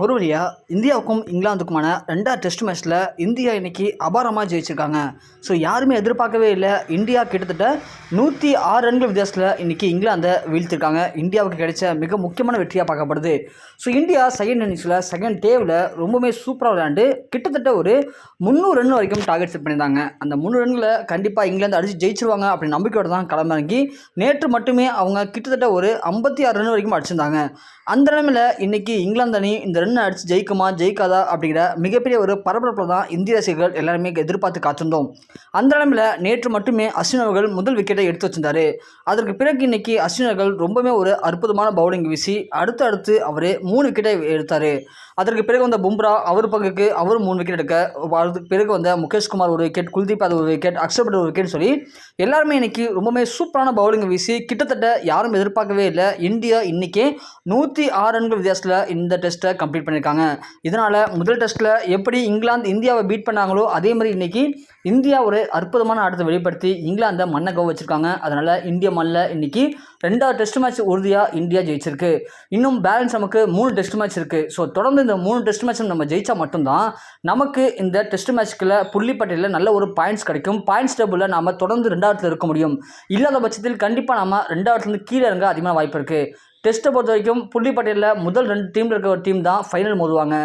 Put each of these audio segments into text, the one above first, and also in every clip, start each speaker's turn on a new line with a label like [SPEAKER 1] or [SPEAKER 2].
[SPEAKER 1] ஒரு வழியா இந்தியாவுக்கும் இங்கிலாந்துக்குமான 2வது டெஸ்ட் மேட்ச்சில் இந்தியா இன்னைக்கு அபாரமாக ஜெயிச்சிருக்காங்க. ஸோ யாருமே எதிர்பார்க்கவே இல்லை. இந்தியா கிட்டத்தட்ட 106 ரன்கள் வித்தியாசத்தில் இன்னைக்கு இங்கிலாந்தை வீழ்த்திருக்காங்க. இந்தியாவுக்கு கிடைச்ச மிக முக்கியமான வெற்றியாக பார்க்கப்படுது. ஸோ இந்தியா செகண்ட் இன்னிங்ஸில் செகண்ட் டேவில் ரொம்பவுமே சூப்பராக விளையாண்டு கிட்டத்தட்ட ஒரு 300 ரன் வரைக்கும் டார்கெட் செட் பண்ணியிருந்தாங்க. அந்த 300 ரன்களை கண்டிப்பாக இங்கிலாந்து அடித்து ஜெயிச்சிருவாங்க அப்படின்னு நம்பிக்கையோடு தான் களமிறங்கி நேற்று மட்டுமே அவங்க கிட்டத்தட்ட ஒரு 56 ரன் வரைக்கும் அடிச்சிருந்தாங்க. அந்த நிலைமையில் இன்னைக்கு இங்கிலாந்து அணி இந்த ரன் அடித்து ஜெயிக்குமா ஜெயிக்காதா அப்படிங்கிற மிகப்பெரிய ஒரு பரபரப்பில் தான் இந்திய ரசிகர்கள் எல்லாருமே எதிர்பார்த்து காத்திருந்தோம். அந்த நிலைமையில் நேற்று மட்டுமே அஸ்வின் அவர்கள் முதல் விக்கெட்டை எடுத்து வச்சிருந்தாரு. அதற்கு பிறகு இன்னைக்கு அஸ்வின் அவர்கள் ரொம்பவே ஒரு அற்புதமான பவுலிங் வீசி அடுத்து அவர் 3 விக்கெட்டை எடுத்தார். அதற்கு பிறகு வந்த பும்ரா அவர் பங்குக்கு அவர் 3 விக்கெட் எடுக்க, அதுக்கு பிறகு வந்த முகேஷ்குமார் ஒரு விக்கெட், குல்தீப் யாதவ் ஒரு விக்கெட், அக்ஷர் பட்டேல் ஒரு விக்கெட் சொல்லி எல்லாருமே இன்னைக்கு ரொம்பவே சூப்பரான பவுலிங் வீசி கிட்டத்தட்ட யாரும் எதிர்பார்க்கவே இல்லை. இந்தியா இன்னைக்கு 106 ரன்கள் வித்தியாசத்தில் இந்த டெஸ்ட்டை கம்ப்ளீட் பண்ணியிருக்காங்க. இதனால் முதல் டெஸ்ட்டில் எப்படி இங்கிலாந்து இந்தியாவை பீட் பண்ணாங்களோ அதே மாதிரி இன்னைக்கு இந்தியா ஒரு அற்புதமான ஆட்டத்தை வெளிப்படுத்தி இங்கிலாந்தை மண்ணை கவ வச்சிருக்காங்க. அதனால் இந்திய மண்ணில் இன்னைக்கு 2வது டெஸ்ட் மேட்ச் உறுதியாக இந்தியா ஜெயிச்சிருக்கு. இன்னும் பேலன்ஸ் நமக்கு 3 டெஸ்ட் மேட்ச் இருக்குது. ஸோ தொடர்ந்து இந்த 3 டெஸ்ட் மேட்ச்சும் நம்ம ஜெயிச்சா மட்டும்தான் நமக்கு இந்த டெஸ்ட் மேட்ச்க்குள்ள புள்ளிப்பட்டியலில் நல்ல ஒரு பாயிண்ட்ஸ் கிடைக்கும். பாயிண்ட்ஸ் டேபிளில் நாம் தொடர்ந்து 2வது இருக்க முடியும். இல்லாத பட்சத்தில் கண்டிப்பாக நம்ம 2வது கீழே இறங்க அதிகமாக வாய்ப்பு இருக்குது. டெஸ்ட்டை பொறுத்த வரைக்கும் புள்ளிப்பட்டியலில் முதல் 2 டீமில் இருக்க ஒரு டீம் தான் ஃபைனல் மோதுவாங்க.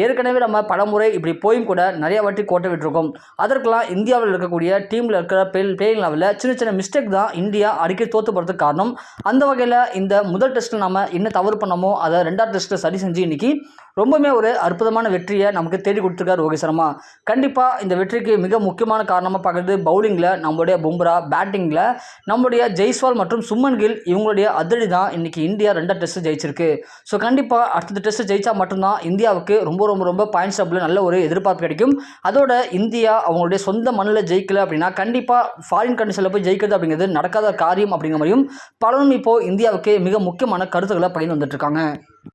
[SPEAKER 1] ஏற்கனவே நம்ம பலமுறை இப்படி போயும் கூட நிறைய வாட்டி கோட்டை விட்டுருக்கோம். அதற்கெல்லாம் இந்தியாவில் இருக்கக்கூடிய டீமில் இருக்கிற பிளேயிங் லெவலில் சின்ன மிஸ்டேக் தான் இந்தியா அடிக்கடி தோற்று போகிறதுக்கு காரணம். அந்த வகையில் இந்த முதல் டெஸ்ட்டில் நம்ம என்ன தவறு பண்ணமோ அதை 2வது டெஸ்ட்டில் சரி செஞ்சு இன்னைக்கு ரொம்பவே ஒரு அற்புதமான வெற்றியை நமக்கு தேடி கொடுத்துருக்காரு ரோஹித் சர்மா. கண்டிப்பாக இந்த வெற்றிக்கு மிக முக்கியமான காரணமாக பார்க்குறது பவுலிங்கில் நம்மளுடைய பும்ரா, பேட்டிங்கில் நம்மளுடைய ஜெய்ஸ்வால் மற்றும் சுமன் கில் இவங்களுடைய அதிரடி தான் இன்னைக்கு இந்தியா 2வது டெஸ்ட் ஜெயிச்சிருக்கு. ஸோ கண்டிப்பாக அடுத்த டெஸ்ட் ஜெயிச்சா மட்டும்தான் இந்தியாவுக்கு ரொம்ப பாயிண்ட்ஸ் டேபிளில் நல்ல ஒரு எதிர்பார்ப்பு கிடைக்கும். அதோட இந்தியா அவங்களுடைய சொந்த மண்ணில் ஜெயிக்கல அப்படின்னா கண்டிப்பாக ஃபாரின் கண்ட்ரிஸில் போய் ஜெயிக்கிறது அப்படிங்கிறது நடக்காத காரியம் அப்படிங்கிற மாதிரியும் பலரும் இப்போது இந்தியாவுக்கு மிக முக்கியமான கருத்துக்களை பகிர்ந்து வந்துட்டு இருக்காங்க.